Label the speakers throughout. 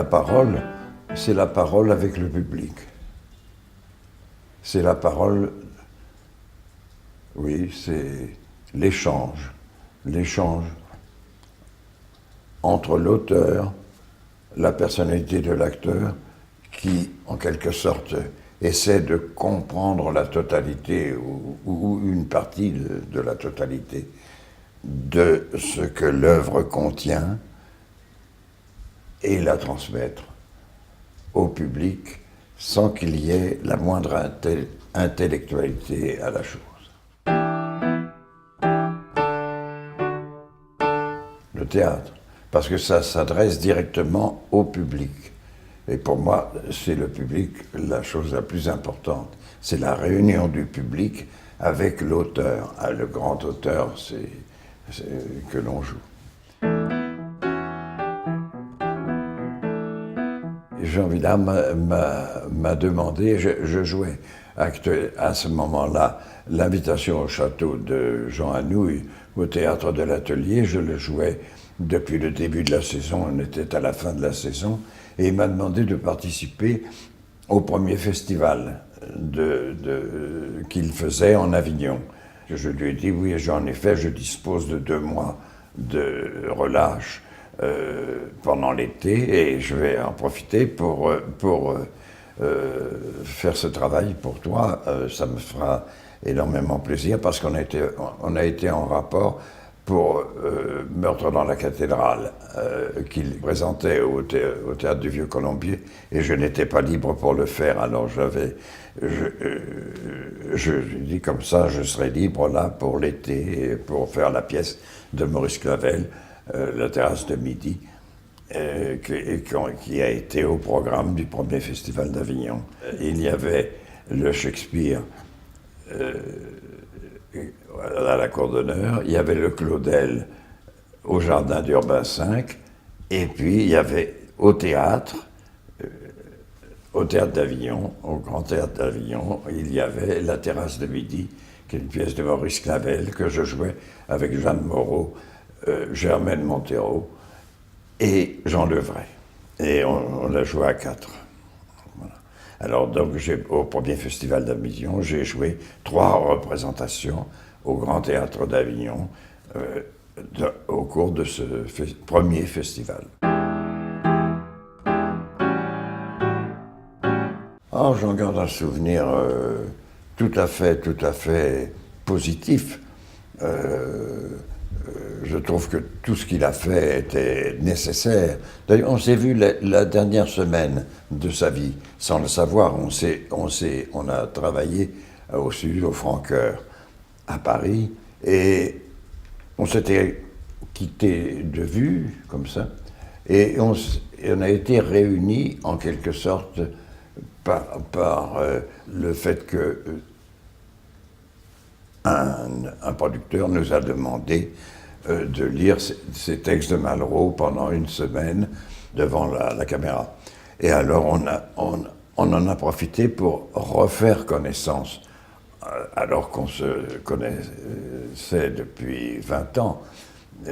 Speaker 1: parole, c'est la parole avec le public. C'est la parole, oui, c'est l'échange entre l'auteur, la personnalité de l'acteur, qui, en quelque sorte, essaie de comprendre la totalité ou une partie de la totalité de ce que l'œuvre contient et la transmettre au public sans qu'il y ait la moindre intellectualité à la chose. Le théâtre, parce que ça s'adresse directement au public. Et pour moi, c'est le public la chose la plus importante. C'est la réunion du public avec l'auteur. Ah, le grand auteur, c'est que l'on joue. Jean Vilar m'a demandé, je jouais à ce moment-là l'invitation au château de Jean Anouilh au théâtre de l'Atelier. Je le jouais depuis le début de la saison, on était à la fin de la saison, et il m'a demandé de participer au premier festival qu'il faisait en Avignon. Je lui ai dit oui, en effet, je dispose de 2 mois de relâche pendant l'été et je vais en profiter pour faire ce travail pour toi. Ça me fera énormément plaisir parce qu'on a été en rapport pour Meurtre dans la cathédrale qu'il présentait au théâtre du Vieux-Colombier et je n'étais pas libre pour le faire. Alors je dis comme ça, je serai libre là pour l'été pour faire la pièce de Maurice Clavel, La terrasse de midi, qui a été au programme du premier festival d'Avignon. Il y avait le Shakespeare à la Cour d'honneur, il y avait le Claudel au Jardin d'Urbain V, et puis il y avait au théâtre d'Avignon, au Grand Théâtre d'Avignon, il y avait La terrasse de midi, qui est une pièce de Maurice Clavel que je jouais avec Jeanne Moreau, Germaine Montero et Jean Levray. Et on l'a joué à 4. Voilà. Alors donc au premier festival d'Avignon, j'ai joué 3 représentations au Grand Théâtre d'Avignon au cours de ce premier festival. Oh, j'en garde un souvenir tout à fait positif. Je trouve que tout ce qu'il a fait était nécessaire. D'ailleurs, on s'est vu la dernière semaine de sa vie, sans le savoir. On a travaillé au Sud, au Francoeur, à Paris, et on s'était quitté de vue, comme ça, et on a été réunis, en quelque sorte, par le fait que un producteur nous a demandé de lire ces textes de Malraux pendant 1 semaine devant la caméra. Et alors on en a profité pour refaire connaissance, alors qu'on se connaissait depuis 20 ans,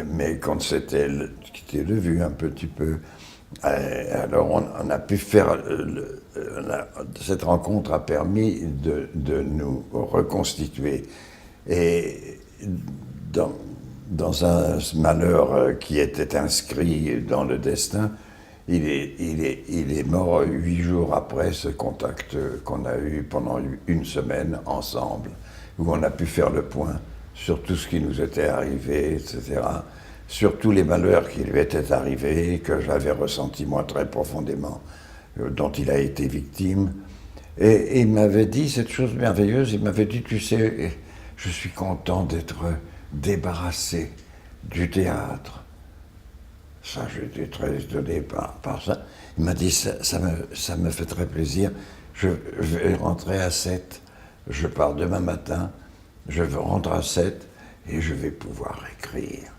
Speaker 1: mais qu'on s'était quitté de vue un petit peu. Alors on a pu faire, cette rencontre a permis de nous reconstituer. Et dans un malheur qui était inscrit dans le destin, il est mort 8 jours après ce contact qu'on a eu pendant 1 semaine ensemble, où on a pu faire le point sur tout ce qui nous était arrivé, etc., sur tous les malheurs qui lui étaient arrivés, que j'avais ressentis moi très profondément, dont il a été victime. Et il m'avait dit cette chose merveilleuse, il m'avait dit, tu sais, je suis content d'être débarrassé du théâtre. Ça, j'étais très étonné par ça. Il m'a dit, ça me fait très plaisir, je vais rentrer à 7, je pars demain matin, je rentre à 7 et je vais pouvoir écrire.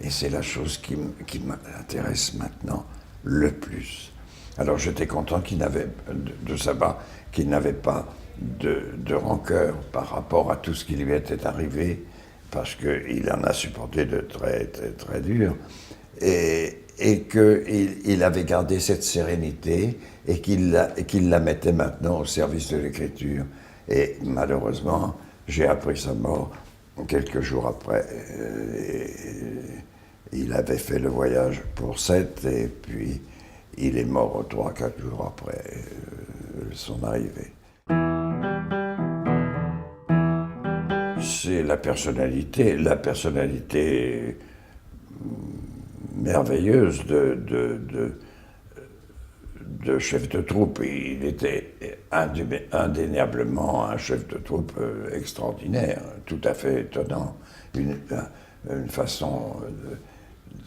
Speaker 1: Et c'est la chose qui m'intéresse maintenant le plus. Alors j'étais content de savoir qu'il n'avait pas de rancœur par rapport à tout ce qui lui était arrivé, parce qu'il en a supporté de très, très, très dur. et qu'il avait gardé cette sérénité et qu'il la mettait maintenant au service de l'écriture. Et malheureusement, j'ai appris sa mort quelques jours après. Il avait fait le voyage pour Sète et puis il est mort 3-4 jours après son arrivée. C'est la personnalité merveilleuse de chef de troupe. Il était indéniablement un chef de troupe extraordinaire, tout à fait étonnant. Une façon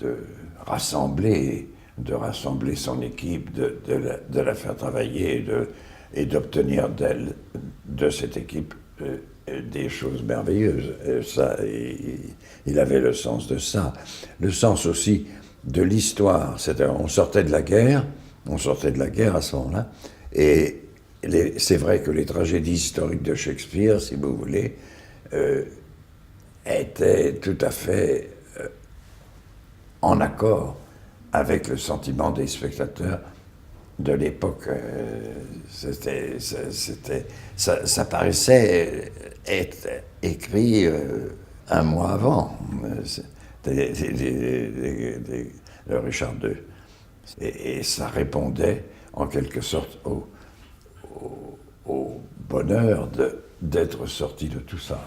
Speaker 1: de rassembler son équipe, de la faire travailler et d'obtenir de cette équipe des choses merveilleuses. Ça, il avait le sens de ça. Le sens aussi de l'histoire. On sortait de la guerre à ce moment-là, et c'est vrai que les tragédies historiques de Shakespeare, si vous voulez, étaient tout à fait en accord avec le sentiment des spectateurs de l'époque. Ça paraissait être écrit un mois avant, de Richard II. Et ça répondait en quelque sorte au bonheur d'être sorti de tout ça.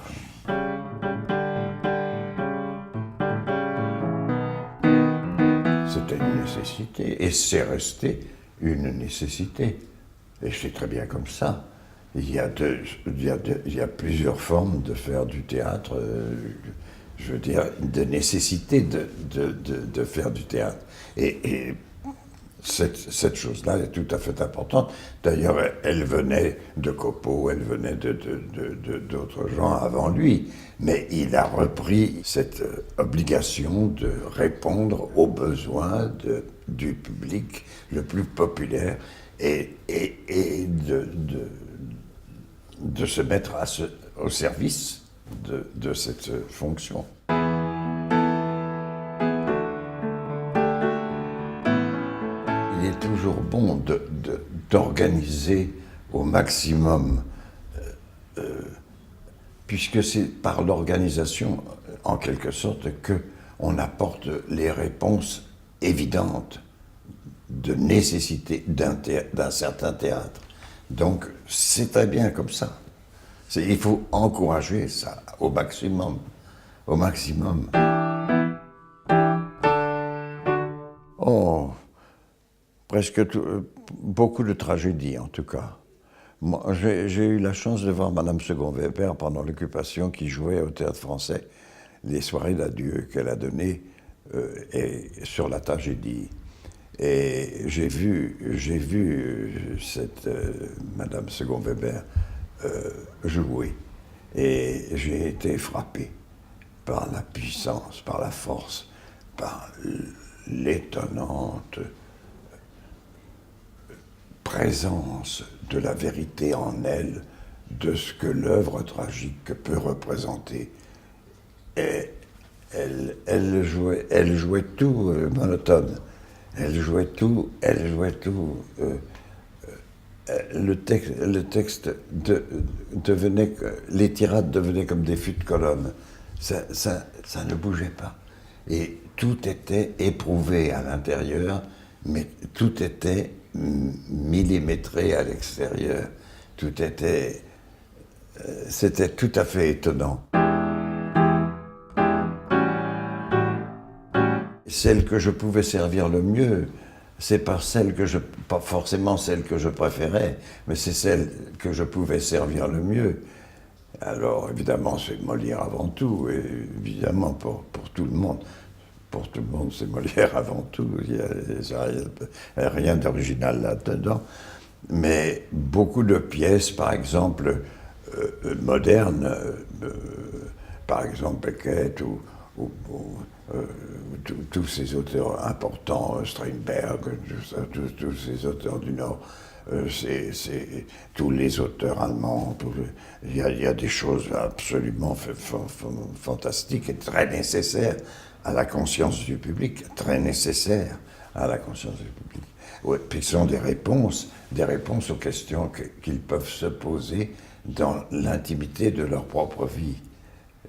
Speaker 1: C'était une nécessité, et c'est resté une nécessité. Et c'est très bien comme ça. Il y a plusieurs formes de faire du théâtre, je veux dire, de nécessité de faire du théâtre. Et cette chose-là est tout à fait importante. D'ailleurs, elle venait de Copeau, elle venait d'autres gens avant lui. Mais il a repris cette obligation de répondre aux besoins du public le plus populaire et de se mettre au service de cette fonction. Il est toujours bon d'organiser au maximum, puisque c'est par l'organisation, en quelque sorte, qu'on apporte les réponses évidentes de nécessité d'un certain théâtre. Donc, c'est très bien comme ça. Il faut encourager ça au maximum. Au maximum. Oh, beaucoup de tragédies en tout cas. Moi, j'ai eu la chance de voir Madame Second-Weber pendant l'occupation qui jouait au Théâtre Français les soirées d'adieu qu'elle a données sur la tragédie. Et j'ai vu cette Madame Second-Weber jouer. Et j'ai été frappé par la puissance, par la force, par l'étonnante présence de la vérité en elle, de ce que l'œuvre tragique peut représenter. Et elle jouait tout monotone. Elle jouait tout. Le texte devenait, les tirades devenaient comme des fûts de colonne. Ça ne bougeait pas. Et tout était éprouvé à l'intérieur, mais tout était millimétré à l'extérieur. C'était tout à fait étonnant. Celle que je pouvais servir le mieux, c'est pas forcément celle que je préférais, mais c'est celle que je pouvais servir le mieux. Alors évidemment, c'est Molière avant tout, et évidemment pour tout le monde. Pour tout le monde, c'est Molière avant tout. Il n'y a rien d'original là-dedans. Mais beaucoup de pièces, par exemple, modernes, par exemple Beckett ou tous ces auteurs importants, Strindberg, tous ces auteurs du Nord, tous les auteurs allemands. Il y a des choses absolument fantastiques et très nécessaires à la conscience du public, très nécessaires à la conscience du public. Ouais, puis ce sont des réponses aux questions qu'ils peuvent se poser dans l'intimité de leur propre vie.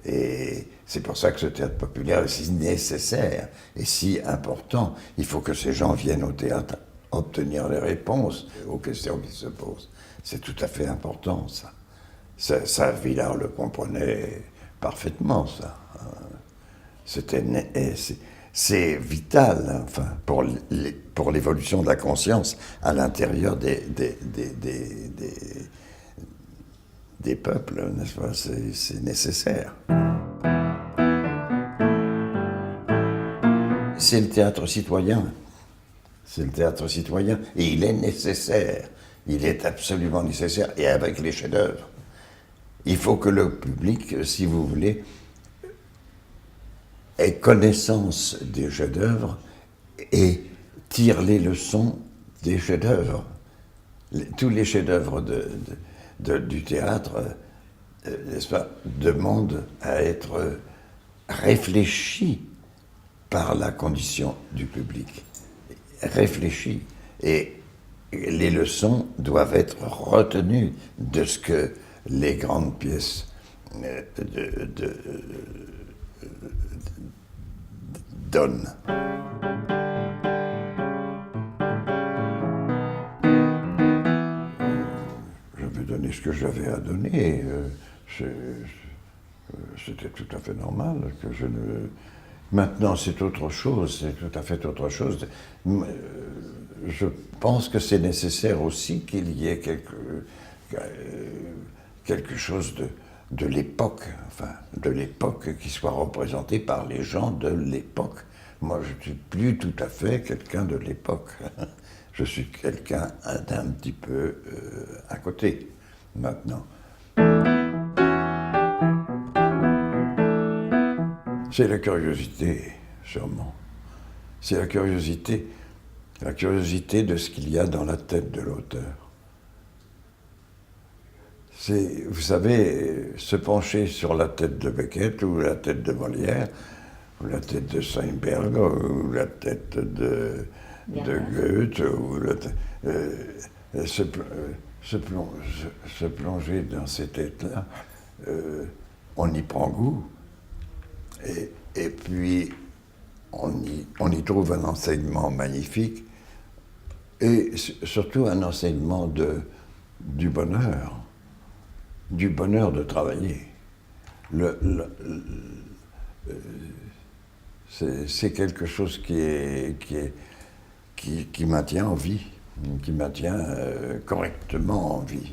Speaker 1: Et c'est pour ça que ce théâtre populaire est si nécessaire et si important. Il faut que ces gens viennent au théâtre obtenir les réponses aux questions qui se posent. C'est tout à fait important, ça. Ça, Villard le comprenait parfaitement, ça. C'est vital, enfin, pour l'évolution de la conscience à l'intérieur des peuples, n'est-ce pas? C'est nécessaire. C'est le théâtre citoyen. C'est le théâtre citoyen. Et il est nécessaire. Il est absolument nécessaire. Et avec les chefs-d'œuvre. Il faut que le public, si vous voulez, ait connaissance des chefs-d'œuvre et tire les leçons des chefs-d'œuvre. Tous les chefs-d'œuvre du théâtre, n'est-ce pas, demandent à être réfléchis par la condition du public. Réfléchis. Et les leçons doivent être retenues de ce que les grandes pièces donnent. Je vais donner ce que j'avais à donner. C'était tout à fait normal que je ne... Maintenant, c'est autre chose, c'est tout à fait autre chose. Je pense que c'est nécessaire aussi qu'il y ait quelque chose de l'époque, enfin, de l'époque qui soit représenté par les gens de l'époque. Moi, je ne suis plus tout à fait quelqu'un de l'époque. Je suis quelqu'un d'un petit peu à côté, maintenant. C'est la curiosité, sûrement. C'est la curiosité de ce qu'il y a dans la tête de l'auteur. C'est, vous savez, se pencher sur la tête de Beckett ou la tête de Molière, ou la tête de Steinberg, ou la tête de Goethe, ou se plonger dans ces têtes-là, on y prend goût. Et puis, on y trouve un enseignement magnifique et surtout un enseignement du bonheur de travailler. C'est quelque chose qui maintient en vie, qui maintient correctement en vie.